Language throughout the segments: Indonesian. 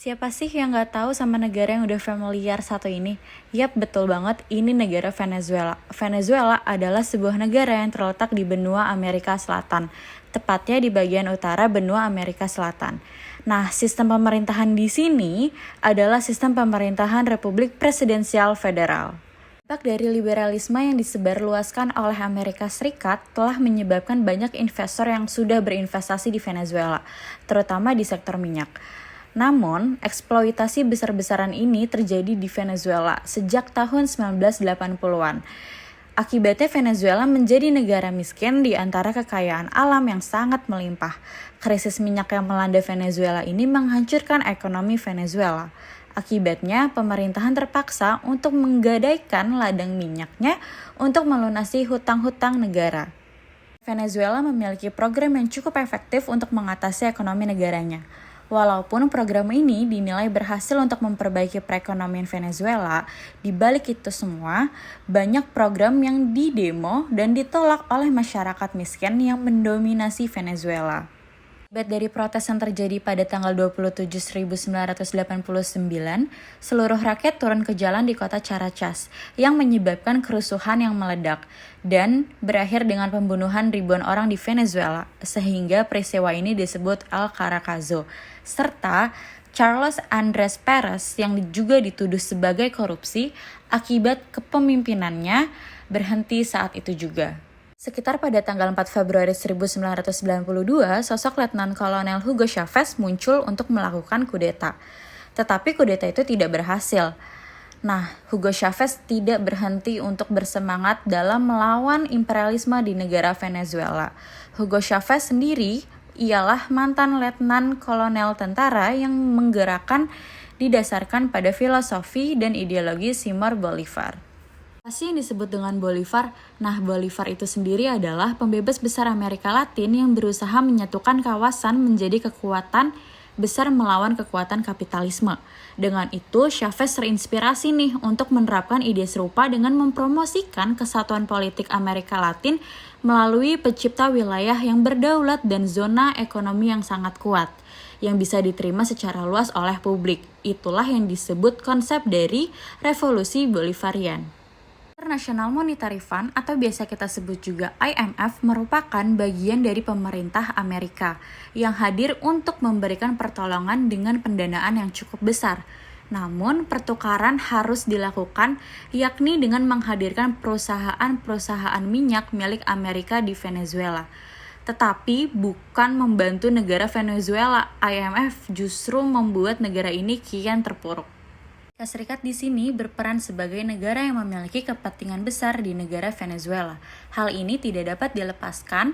Siapa sih yang nggak tahu sama negara yang udah familiar satu ini? Yap, betul banget, ini negara Venezuela. Venezuela adalah sebuah negara yang terletak di benua Amerika Selatan, tepatnya di bagian utara benua Amerika Selatan. Nah, sistem pemerintahan di sini adalah sistem pemerintahan Republik Presidensial Federal. Dampak dari liberalisme yang disebarluaskan oleh Amerika Serikat telah menyebabkan banyak investor yang sudah berinvestasi di Venezuela, terutama di sektor minyak. Namun, eksploitasi besar-besaran ini terjadi di Venezuela sejak tahun 1980-an. Akibatnya Venezuela menjadi negara miskin di antara kekayaan alam yang sangat melimpah. Krisis minyak yang melanda Venezuela ini menghancurkan ekonomi Venezuela. Akibatnya, pemerintahan terpaksa untuk menggadaikan ladang minyaknya untuk melunasi hutang-hutang negara. Venezuela memiliki program yang cukup efektif untuk mengatasi ekonomi negaranya. Walaupun program ini dinilai berhasil untuk memperbaiki perekonomian Venezuela, di balik itu semua, banyak program yang didemo dan ditolak oleh masyarakat miskin yang mendominasi Venezuela. Akibat dari protes yang terjadi pada tanggal 27 1989, seluruh rakyat turun ke jalan di kota Caracas yang menyebabkan kerusuhan yang meledak dan berakhir dengan pembunuhan ribuan orang di Venezuela, sehingga peristiwa ini disebut El Caracazo, serta Carlos Andrés Pérez yang juga dituduh sebagai korupsi akibat kepemimpinannya berhenti saat itu juga. Sekitar pada tanggal 4 Februari 1992, sosok Letnan Kolonel Hugo Chavez muncul untuk melakukan kudeta. Tetapi kudeta itu tidak berhasil. Nah, Hugo Chavez tidak berhenti untuk bersemangat dalam melawan imperialisme di negara Venezuela. Hugo Chavez sendiri ialah mantan letnan kolonel tentara yang menggerakkan didasarkan pada filosofi dan ideologi Simón Bolívar. Apa yang disebut dengan Bolivar? Nah, Bolivar itu sendiri adalah pembebas besar Amerika Latin yang berusaha menyatukan kawasan menjadi kekuatan besar melawan kekuatan kapitalisme. Dengan itu, Chavez terinspirasi nih untuk menerapkan ide serupa dengan mempromosikan kesatuan politik Amerika Latin melalui pencipta wilayah yang berdaulat dan zona ekonomi yang sangat kuat, yang bisa diterima secara luas oleh publik. Itulah yang disebut konsep dari revolusi Bolivarian. International Monetary Fund atau biasa kita sebut juga IMF merupakan bagian dari pemerintah Amerika yang hadir untuk memberikan pertolongan dengan pendanaan yang cukup besar. Namun pertukaran harus dilakukan yakni dengan menghadirkan perusahaan-perusahaan minyak milik Amerika di Venezuela. Tetapi bukan membantu negara Venezuela, IMF justru membuat negara ini kian terpuruk. Amerika Serikat di sini berperan sebagai negara yang memiliki kepentingan besar di negara Venezuela. Hal ini tidak dapat dilepaskan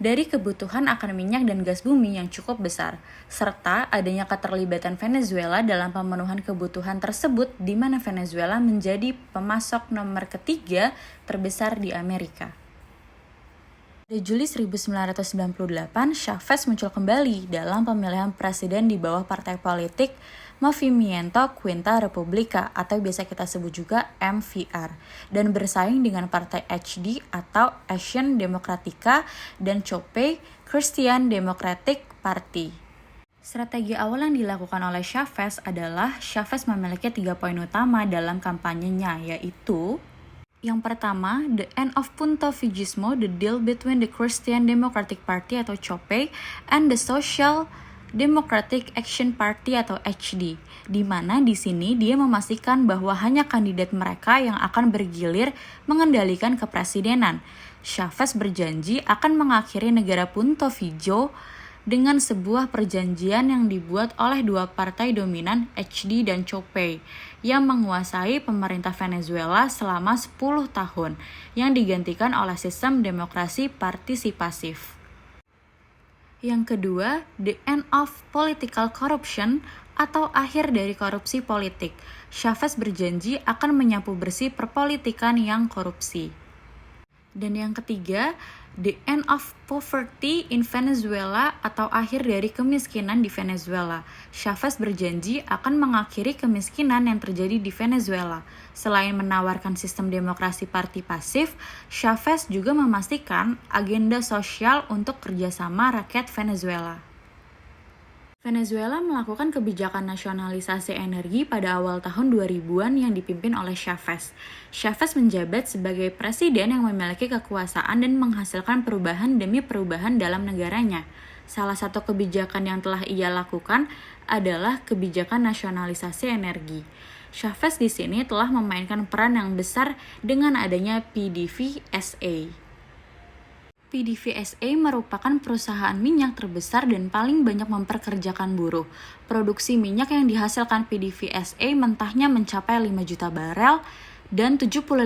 dari kebutuhan akan minyak dan gas bumi yang cukup besar, serta adanya keterlibatan Venezuela dalam pemenuhan kebutuhan tersebut, di mana Venezuela menjadi pemasok nomor ketiga terbesar di Amerika. Pada Juli 1998, Chavez muncul kembali dalam pemilihan presiden di bawah partai politik Movimiento Quinta Republica atau biasa kita sebut juga MVR dan bersaing dengan partai HD atau Acción Democrática dan COPEI Christian Democratic Party. Strategi awal yang dilakukan oleh Chavez adalah Chavez memiliki 3 poin utama dalam kampanyenya, yaitu yang pertama, the end of Punto Fijísmo, the deal between the Christian Democratic Party atau COPEI and the Social Democratic Action Party atau HD, di mana di sini dia memastikan bahwa hanya kandidat mereka yang akan bergilir mengendalikan kepresidenan. Chavez berjanji akan mengakhiri negara Punto Fijo dengan sebuah perjanjian yang dibuat oleh dua partai dominan HD dan COPEI yang menguasai pemerintah Venezuela selama 10 tahun yang digantikan oleh sistem demokrasi partisipasif. Yang kedua, the end of political corruption atau akhir dari korupsi politik. Chavez berjanji akan menyapu bersih perpolitikan yang korupsi. Dan yang ketiga, the end of poverty in Venezuela atau akhir dari kemiskinan di Venezuela. Chavez berjanji akan mengakhiri kemiskinan yang terjadi di Venezuela. Selain menawarkan sistem demokrasi partisipasif, Chavez juga memastikan agenda sosial untuk kerjasama rakyat Venezuela. Venezuela melakukan kebijakan nasionalisasi energi pada awal tahun 2000-an yang dipimpin oleh Chavez. Chavez menjabat sebagai presiden yang memiliki kekuasaan dan menghasilkan perubahan demi perubahan dalam negaranya. Salah satu kebijakan yang telah ia lakukan adalah kebijakan nasionalisasi energi. Chavez di sini telah memainkan peran yang besar dengan adanya PDVSA. PDVSA merupakan perusahaan minyak terbesar dan paling banyak memperkerjakan buruh. Produksi minyak yang dihasilkan PDVSA mentahnya mencapai 5 juta barel dan 75%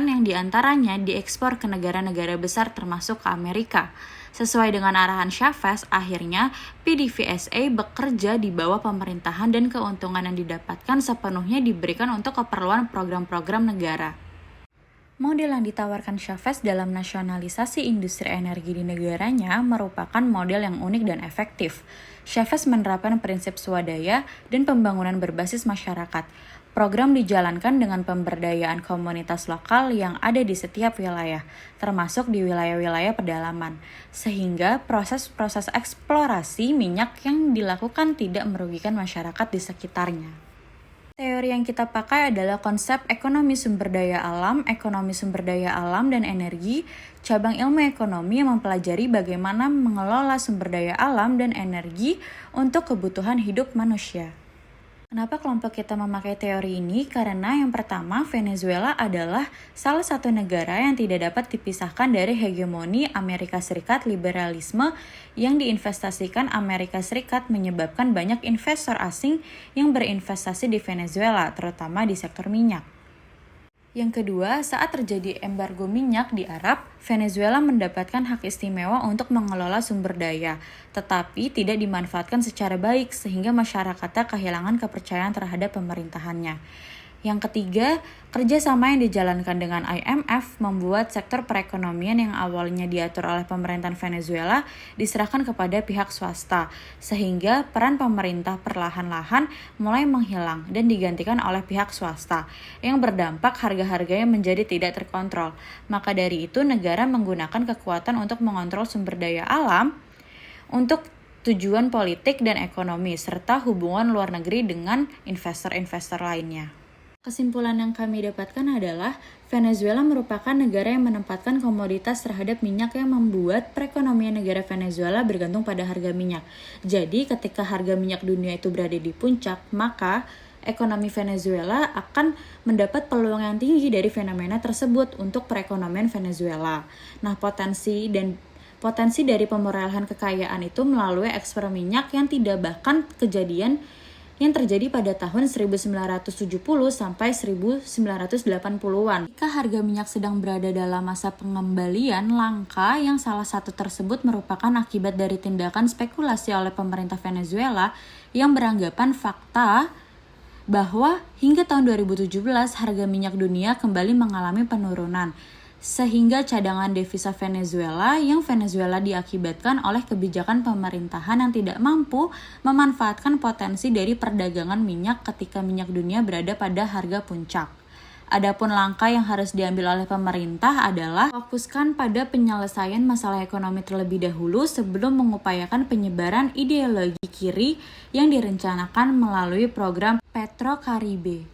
yang diantaranya diekspor ke negara-negara besar termasuk ke Amerika. Sesuai dengan arahan Chavez, akhirnya PDVSA bekerja di bawah pemerintahan dan keuntungan yang didapatkan sepenuhnya diberikan untuk keperluan program-program negara. Model yang ditawarkan Chavez dalam nasionalisasi industri energi di negaranya merupakan model yang unik dan efektif. Chavez menerapkan prinsip swadaya dan pembangunan berbasis masyarakat. Program dijalankan dengan pemberdayaan komunitas lokal yang ada di setiap wilayah, termasuk di wilayah-wilayah pedalaman, sehingga proses-proses eksplorasi minyak yang dilakukan tidak merugikan masyarakat di sekitarnya. Teori yang kita pakai adalah konsep ekonomi sumber daya alam, dan energi, cabang ilmu ekonomi yang mempelajari bagaimana mengelola sumber daya alam dan energi untuk kebutuhan hidup manusia. Kenapa kelompok kita memakai teori ini? Karena yang pertama, Venezuela adalah salah satu negara yang tidak dapat dipisahkan dari hegemoni Amerika Serikat liberalisme yang diinvestasikan Amerika Serikat menyebabkan banyak investor asing yang berinvestasi di Venezuela, terutama di sektor minyak. Yang kedua, saat terjadi embargo minyak di Arab, Venezuela mendapatkan hak istimewa untuk mengelola sumber daya, tetapi tidak dimanfaatkan secara baik sehingga masyarakatnya kehilangan kepercayaan terhadap pemerintahannya. Yang ketiga, kerjasama yang dijalankan dengan IMF membuat sektor perekonomian yang awalnya diatur oleh pemerintahan Venezuela diserahkan kepada pihak swasta, sehingga peran pemerintah perlahan-lahan mulai menghilang dan digantikan oleh pihak swasta, yang berdampak harga-harganya menjadi tidak terkontrol. Maka dari itu, negara menggunakan kekuatan untuk mengontrol sumber daya alam untuk tujuan politik dan ekonomi, serta hubungan luar negeri dengan investor-investor lainnya. Kesimpulan yang kami dapatkan adalah Venezuela merupakan negara yang menempatkan komoditas terhadap minyak yang membuat perekonomian negara Venezuela bergantung pada harga minyak. Jadi ketika harga minyak dunia itu berada di puncak, maka ekonomi Venezuela akan mendapat peluang yang tinggi dari fenomena tersebut untuk perekonomian Venezuela. Nah, potensi dari pemerahan kekayaan itu melalui ekspor minyak yang tidak bahkan kejadian yang terjadi pada tahun 1970 sampai 1980-an. Jika harga minyak sedang berada dalam masa pengembalian langka yang salah satu tersebut merupakan akibat dari tindakan spekulasi oleh pemerintah Venezuela yang beranggapan fakta bahwa hingga tahun 2017 harga minyak dunia kembali mengalami penurunan, sehingga cadangan devisa Venezuela diakibatkan oleh kebijakan pemerintahan yang tidak mampu memanfaatkan potensi dari perdagangan minyak ketika minyak dunia berada pada harga puncak. Adapun langkah yang harus diambil oleh pemerintah adalah fokuskan pada penyelesaian masalah ekonomi terlebih dahulu sebelum mengupayakan penyebaran ideologi kiri yang direncanakan melalui program Petro Caribe.